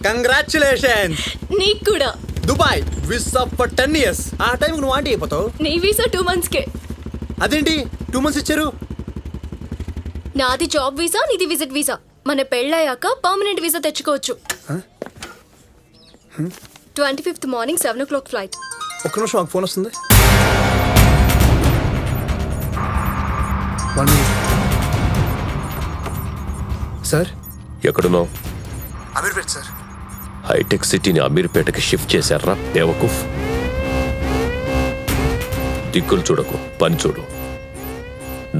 Congratulations. నీకు కూడా. Dubai visa for 10 years. ఆ టైం నువ్వు ఆంటీ అయిపోతావు. నీ వీసా 2 monthsకే. అదేంటి 2 months ఇచ్చారు? నాది జాబ్ వీసా, నీది విజిట్ వీసా. మన పెళ్ళయ్యాక పర్మనెంట్ వీసా తెచ్చుకోవచ్చు. 25th morning 7 o'clock flight. ఒక్క నిమిషం మాకు ఫోన్ వస్తుంది. 1 minute. సార్ ఎక్కడున్నావు? అమీర్పేట్ సార్. హైటెక్ సిటీని అమీర్పేటకి షిఫ్ట్ చేశారా బేవకూఫ్? దిక్కులు చూడకు, పని చూడు.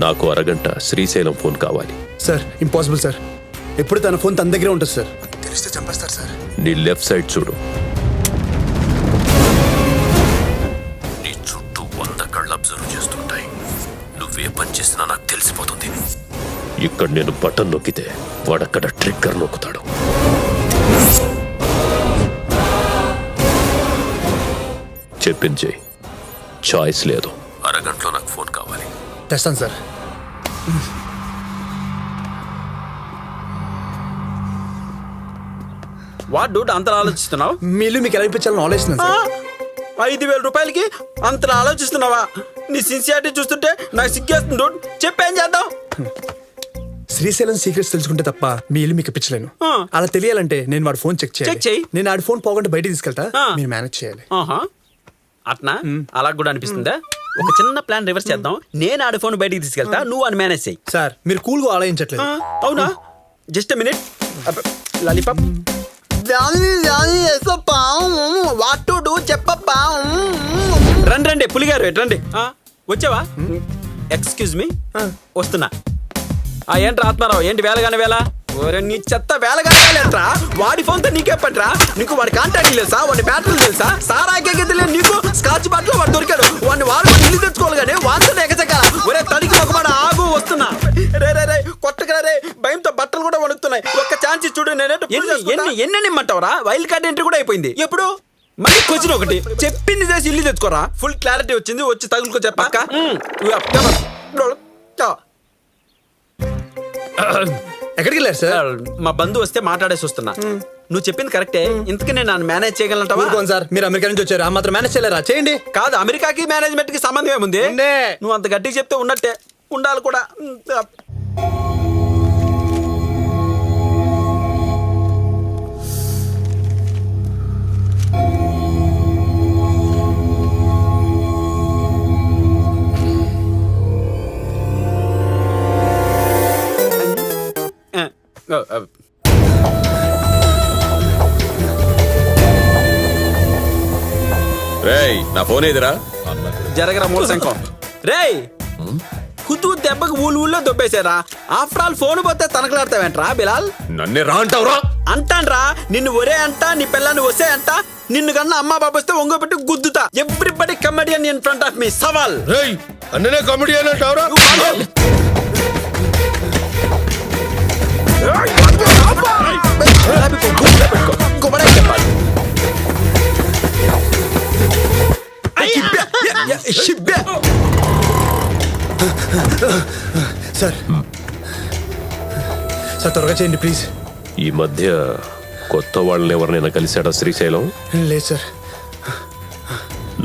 నాకు అరగంట శ్రీశైలం ఫోన్ కావాలి. Sir impossible sir. ఎప్పుడు తన ఫోన్ తన దగ్గరే ఉంటుంది సార్. తెలిస్తే చంపేస్తారు సార్. నీ లెఫ్ట్ సైడ్ చూడు. నీ చుట్టూ 100 కళ్ళు అబ్జర్వ్ చేస్తుంటాయి. నువ్వే పని చేసినా నాకు తెలిసిపోతుంది. ఇక్కడ నేను బటన్ నొక్కితే వాడక్కడ ట్రిగ్గర్ నొక్కుతాడు. చెప్పింది చెయ్యి. చాయిస్ లేదు. అరగంటలో నాకు ఫోన్ కావాలి. తెస్తాను సార్. వాట్ డూడ్ అంతలా ఆలోచిస్తున్నావు? మీ ఇల్లు మీకు ఎలా ఇప్పించాలని ఆలోచిస్తున్నాను సార్. 5,000 రూపాయలకి అంతలా ఆలోచిస్తున్నావా? నీ సిన్సియారిటీ చూస్తుంటే నాకు సిగ్గేస్తుంది డూడ్. చెప్పేం చేద్దాం? శ్రీశైలం సీక్రెట్స్ తెలుసుకుంటే తప్ప మీ ఇల్లు మీకు ఇప్పించలేను. అలా తెలియాలంటే నేను వాడు ఫోన్ చెక్ చేయాలి. నేను ఆడి ఫోన్ పోకుండా బయటికి తీసుకెళ్తా. మీరు మేనేజ్ చేయాలి. అట్నా? అలా కూడా అనిపిస్తుందా? ఒక చిన్న ప్లాన్ రివర్స్ చేద్దాం. నేను ఆడి ఫోన్ బయటికి తీసుకెళ్తా, నువ్వు అని మేనేజ్ చేయి. సార్ మీరు కూల్ గా ఆలోచించట్లేదు. అవునా? Just minute. Lollipop what to do చెప్పప్పా. రండి పులిగారు రండి. వచ్చావా? ఎక్స్క్యూజ్ మీ, వస్తున్నా. ఏంట్రా ఆత్మారావు, ఏంటి వేలగానే వేళ? నీ చెత్త వేలగానే వేలేట్రా? వాడి ఫోన్ తో నీకేపట్రా? నీకు వాడి కాంటాక్ట్ తెలుసా? వాడి బ్యాటరీలు తెలుసా? సారా ఎగ్గలేదు నీకు. స్కాచ్ బాటిల్ వాడు దొరికాడు. వాడిని వాడు ఇల్లు తెచ్చుకోవాలి కానీ వాడుతున్నా ఎగచక్కాల. ఒరే తడికి ఒక మాట ఆగు, వస్తున్నా. రే కొట్టగా రే, భయంతో బట్టలు కూడా వణుకుతున్నాయి. ఒక్క ఛాన్స్ చూడు. ఎన్ని ఇమ్మంటావరా? వైల్డ్ కార్డ్ ఎంట్రీ కూడా అయిపోయింది. ఎప్పుడు మళ్ళీ క్వశ్చన్ ఒకటి చెప్పింది చేసి ఇల్లు తెచ్చుకోరా. ఫుల్ క్లారిటీ వచ్చింది. వచ్చి తగులుకో చెప్పక్క. ఎక్కడికి వెళ్ళారు సార్? మా బంధువు వస్తే మాట్లాడేసి వస్తున్నా. నువ్వు చెప్పింది కరెక్టే. ఇంతకీ నేను మేనేజ్ చేయగలంటావా? సార్ మీరు అమెరికా నుంచి వచ్చారు, ఆ మాత్రం మేనేజ్ చేయలేరా? చేయండి. కాదు, అమెరికాకి మేనేజ్మెంట్ కి సంబంధం ఏముంది? నువ్వు అంత గట్టిగా చెప్తే ఉన్నట్టే ఉండాలి కూడా. రేయ్ నా ఫోన్ ఏదిరా? జరగరా మూల శంఖం. రేయ్ కుతూ దెబ్బకు ఊళ్ళో దొబ్బేశారా? ఆఫ్టర్ ఆల్ ఫోన్ పోతే తనకలాడతావేంట్రా బిలాల్? నన్నే రా అంటావురా? అంటాన్రా. నిన్ను ఒరే అంట, నీ పిల్లని వసే అంట. నిన్ను కన్నా అమ్మా బాబు వస్తే ఒంగో పెట్టి గుద్దుతా. Everybody comedian in front of me. సవాల్. రేయ్ అన్ననే కమెడియన్ అంటావురా? సార్ సార్ త్వరగా చేయండి ప్లీజ్. ఈ మధ్య కొత్త వాళ్ళని ఎవరినైనా కలిశాడా శ్రీశైలం? లేదు సార్.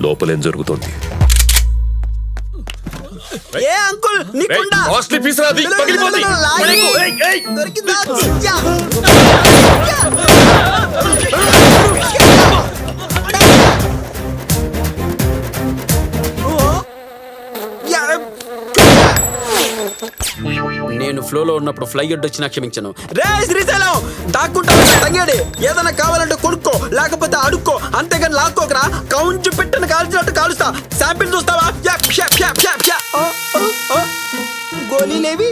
లోపలేం జరుగుతుంది? ఏ అంకుల్ నీకుండా కాస్ట్లీ పీస్ రాది పగిలిపోతుంది. దొరికిందా? నేను ఫ్లోలో ఉన్నప్పుడు ఫ్లై వచ్చినా క్షమించను. రే శ్రీశైలం దాక్కుంటా తంగేడి. ఏదైనా కావాలంటే కొనుక్కో, లేకపోతే అడుక్కో. అంతేగాని లాక్కోకరా. కౌంచు పెట్టిన కాల్చినట్టు కాలుస్తా. శాంపిల్ చూస్తావా? గోళీలేవి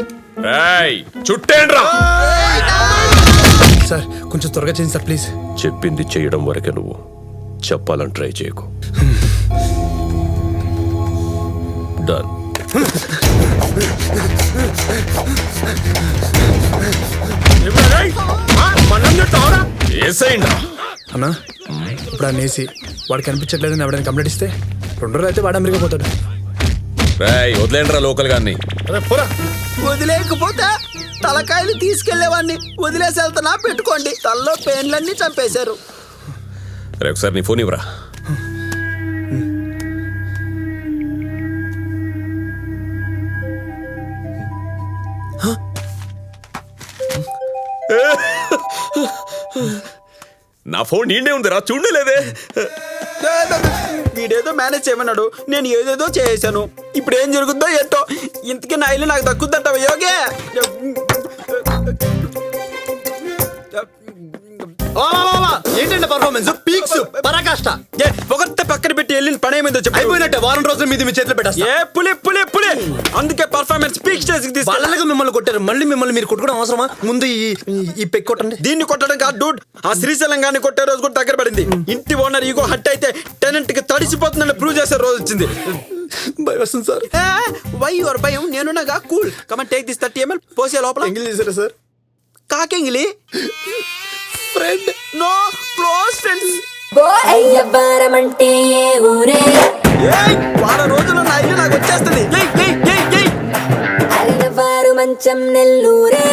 చుట్టేండ్రా. సార్ కొంచెం త్వరగా చేయండి సార్ ప్లీజ్. చెప్పింది చేయడం వరకే. నువ్వు చెప్పాలని ట్రై చేయకు. డన్. అన్నా ఇప్పుడు ఆ నేసి వాడికి కనిపించట్లేదని ఎవడైనా కంప్లైంట్ ఇస్తే 2 రోజులు అయితే వాడు అమెరికా పోతాడు. వదిలేండ్రా లోకల్ గాన్ని. వదిలేకపోతే తలకాయలు తీసుకెళ్లేవాడిని వదిలేసి వెళ్తున్నా పెట్టుకోండి. తలలో పెయిన్లన్నీ చంపేశారు. రే ఒకసారి నీ ఫోన్ ఇవ్వరా. నా ఫోన్ నీండే ఉందిరా, చూడలేదే. వీడేదో మేనేజ్ చేయమన్నాడు, నేను ఏదేదో చేసాను. ఇప్పుడు ఏం జరుగుతుందో ఏంటో. ఇంతకీ నా ఇల్లు నాకు దక్కుద్దంటావా యోగే? ఏంటంటే పర్ఫార్మెన్స్ పీక్స్ పరాకాష్ట. పొగత్త పక్కన పెట్టి వెళ్ళిన పని ఏమైందో చెప్పి అయిపోయినట్టే. వారం రోజుల మీద మీ చేతిలో పెట్టేస్తా. ఏ పులి పులి పులి. అందుకే పర్ఫార్మెన్స్ పీక్ స్టేజ్ కి వాళ్ళగా మిమ్మల్ని కొట్టారు, మళ్ళీ మిమ్మల్ని మీరు కొట్టుకోవడం అవసరమా? ముందు ఈ పెక్ కొట్టండి. దీన్ని కొట్టడం కాదు డూడ్, ఆ శ్రీశైలం గారిని కొట్టే రోజు కూడా దగ్గర పడింది. ఇంటి ఓనర్ ఈగో హట్ అయితే టెనెంట్ కి తడిసిపోతుందని ప్రూవ్ చేసే రోజు వచ్చింది. భయం వస్తుంది సార్. వై యువర్ భయం? నేనున్నాగా. Cool come on take this 30 ml. పోసే లోపల ఎంగిల్ చేశారా సార్? కాకెంగిలి ఫ్రెండ్, నో క్లోజ్ ఫ్రెండ్స్. అయ్యవ్వారమంటే ఏ ఊరే వారం రోజులు నా ఇల్లు నాకు వచ్చేస్తుంది. అరనవారు మంచం నెల్లూరే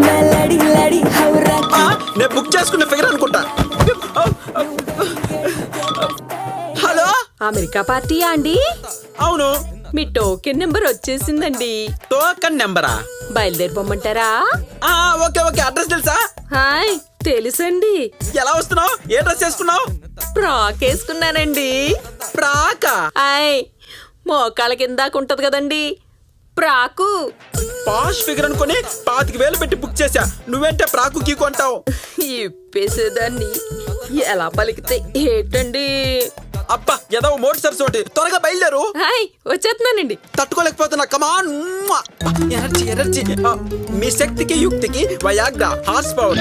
నల్లడి లడి హౌరా నేను బుక్ చేసుకున్న ఫిగర్ అనుకుంటా. హలో, అమెరికా పార్టీయా అండి? అవును. మీ టోకెన్ నెంబర్ వచ్చేసిందండి. టోకన్ నెంబరా? బయలుదేరిపోమంటారా? Okay okay. అడ్రస్ తెలుసా? హాయ్, తెలుసండి. ఎలా వస్తున్నావు? ఏ డ్రెస్ వేసుకున్నావు? ఫ్రాక్ వేసుకున్నానండి. ప్రాకా? హాయ్, మోకాళ్ళ కిందాక ఉంటది కదండి ప్రాకు. పాష్ ఫిగర్ అనుకుని 25,000 పెట్టి బుక్ చేశా. నువ్వేంటే ప్రాకు కీకు అంటావు? ఇప్పేసేదాన్ని ఎలా పలికితే ఏంటండి? అబ్బా ఏదో మోటు సరసోటి. త్వరగా బయలుదేరు. హాయ్, వచ్చేస్తున్నానండి. తట్టుకోలేకపోతున్నా. కమాన్. Energy energy. మీ శక్తికి యుక్తికి వయాగ్రా హార్స్ పవర్.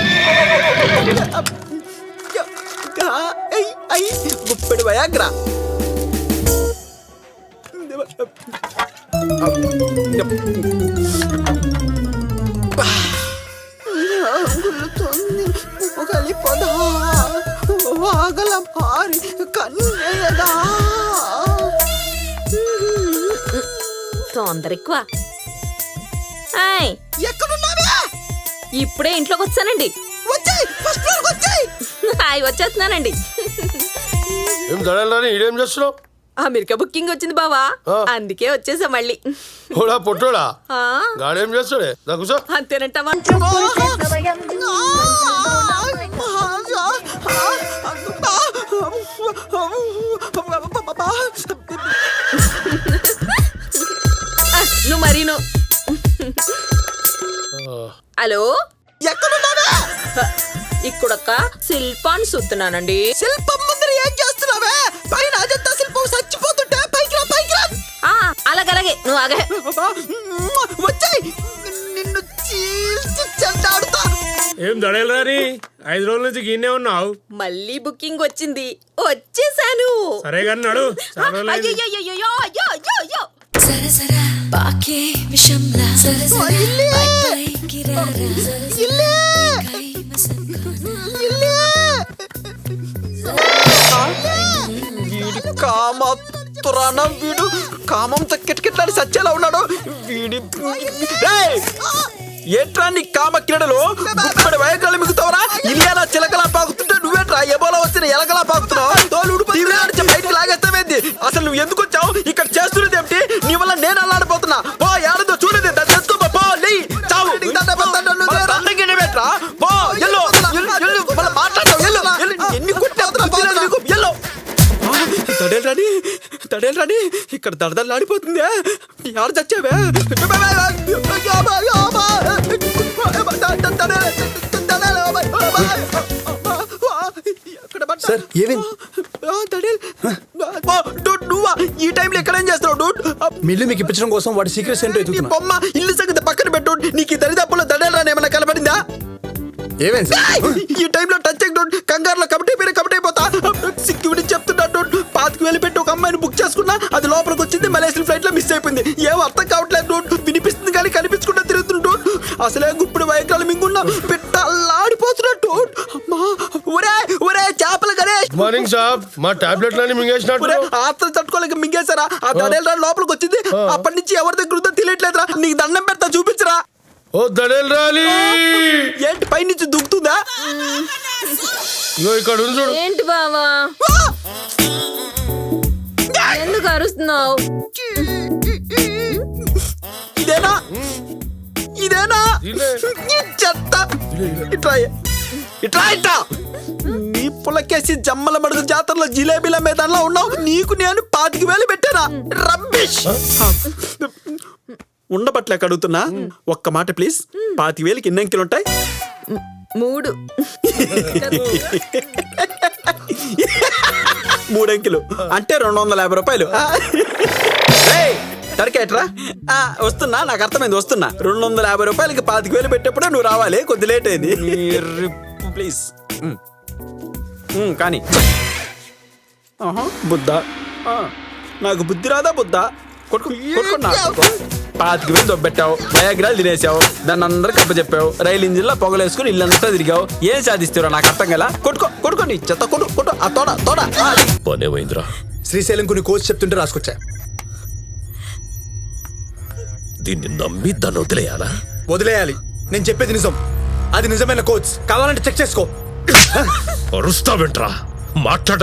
గుప్పెడు వయాగ్రా. తొందర ఎక్కువ. హాయ్, ఎక్కడున్నావే? ఇప్పుడే ఇంట్లోకి వచ్చానండి. వచ్చాయి, ఫస్ట్ ఫ్లోర్ వచ్చాయి. హాయ్, వచ్చేస్తున్నానండి. ఏం దడాలని ఈడేం చేస్తున్నావు? అమెరికా బుకింగ్ వచ్చింది బావా, అందుకే వచ్చేసా మళ్ళీ. ఓడా పొట్టోడా ఆ, గాడేం చేస్తాడే? కూర్చో. అంతేనంటావా? నువ్వు మరీను. హలో, ఎక్కడున్నావే? ఇక్కడొక్క శిల్పాన్ని చూస్తున్నానండి. శిల్పం ముందర ఏం చేస్తున్నావే? పైన అజంతా శిల్పం చచ్చిపోతుంటే పైకి రా, పైకి రా. అలాగే నువ్వు ఆగే. వచ్చాయి, నిన్ను చీల్చి చెండాడుతా. ఏం దడేలరాని 5 రోజుల నుంచి గిన్నే ఉన్నావు. మళ్ళీ బుకింగ్ వచ్చింది, వచ్చేసాను. సరే కానీ నడు. చాలా రోజులు అయింది. అయ్యో, సరసరా బాకే విషంలా సరసరా పైకి రారా వీడి కామతురానం. వీడు కామంతో కిటకిట్లాడి సచ్చేలా ఉన్నాడు. వీడి ఏట్రా నీ కామ క్రీడలు? గుప్పడి వయకాలు మిగుతావరా? ఇలియానా చిలకలా పాకుతుంటే నువ్వేట్రా ఎబోలా వచ్చిన ఎలకలా పాకుతున్నావు? బయటకు లాగేస్తావేంది? అసలు నువ్వు ఎందుకు వచ్చావు? ఇక్కడ చేస్తున్నది ఏమిటి? నీ వల్ల నేను అల్లాడిపోతున్నా. పో, ఏడదో చూడదు తెచ్చుకో. పో, లే చావు. పో, ఎల్లు మాట్లాడతావు. ఎన్ని కుట్టావు? తడేలు రాని ఇక్కడ దడదలాడిపోతుంది. ఎవరు చచ్చావే? సార్ ఏమైంది? నువ్వా ఈ టైంలో ఎక్కడేం చేస్తావు డూడ్? మీ ఇల్లు మీకు ఇప్పించడం కోసం వాడి సీక్రెట్స్ ఏంటో నీ ఎత్తుతున్నా. బొమ్మ ఇల్లు సంగతి పక్కన పెట్టు. నీకు ఈ దరిదాపుల్లో దడేలు రాని ఏమన్నా కనబడిందా? ఏమైంది సార్? ఈ టైంలో టచ్ డూడ్. కంగారులో కమిటీ అయిపోతా. సెక్యూరిటీ చెప్తున్నా డూడ్. 25,000 పెట్టి ఒక అమ్మాయిని బుక్ చేసుకున్నా, అది లోపలికి వచ్చింది. మలేషియన్ ఫ్లైట్ లో మిస్ అయిపోయింది. ఏం అర్థం కావట్లేదు డూడ్. వినిపిస్తుంది కానీ కనిపించకుండా తిరుగుతుంది డూడ్. అసలే గుప్పుడు వైకాలు మింగున్నా పిట్ట అల్లాడిపోతున్నా డూడ్. అమ్మా, ఒరే చేపల గణేష్, మార్నింగ్ సాబ్ మా టాబ్లెట్లని మింగేసినట్టు ఒరే, ఆత్రం తట్టుకోలేక మింగేశారా ఆ దడేలరా లోపలికి వచ్చింది అప్పటి నుంచి ఎవరి దగ్గర ఉందో తెలియట్లేదురా నీకు దండం పెడతా చూపించరా ఓ దడేలు రాలి ఏంటి పైనుంచి దుక్కుతుందా ఇగో ఇక్కడ ఉంది చూడు ఏంటి బావా ఎందుకు అరుస్తున్నావు? ఇదేనా ఇదేనా ఇదే. ఈ చెత్త ఇట్రా ఇట్రా ఇట్రా నీ పులకేసి జమ్మల మడుగు జాతరలో జిలేబీల మీదలా ఉన్నావు నీకు నేను 25,000 పెట్టానా రబ్బిష్ ఉండబట్లేక అడుగుతున్నా ఒక్క మాట ప్లీజ్ 25,000కి ఎన్ని అంకెలు ఉంటాయి 3 3 అంకెలు అంటే 250 రూపాయలు ఏయ్, తరకేట్రా వస్తున్నా నాకు అర్థమైంది వస్తున్నా 250 రూపాయలకి 25,000 పెట్టేప్పుడే నువ్వు రావాలి కొద్ది లేట్ అయింది ప్లీజ్ కానీ ఆహా, బుద్ధ ఆ, నాకు బుద్ధి రాదా బుద్ధ కొట్టుకున్నా 25,000 దొబ్బెట్టావు డయాగ్రాలు తినేసావు దాన్ని అందరికి అప్పచెప్పావు రైలు ఇంజిన్ లో పొగలేసుకుని ఇల్లంతా తిరిగావు ఏం సాధిస్తారో నాకు అర్థం కదా కొట్టుకోండి చెత్త కొట్టు ఆ తోడ పనేమైందిరా? శ్రీశైలం కొన్ని కోచ్ చెప్తుంటే రాసుకొచ్చా. దీన్ని నమ్మి దాన్ని వదిలేయాలా? వదిలేయాలి. నేను చెప్పేది నిజం. అది నిజమైన కోచ్. కావాలంటే చెక్ చేసుకో. అరుస్తావేంట్రా? మాట్లాడ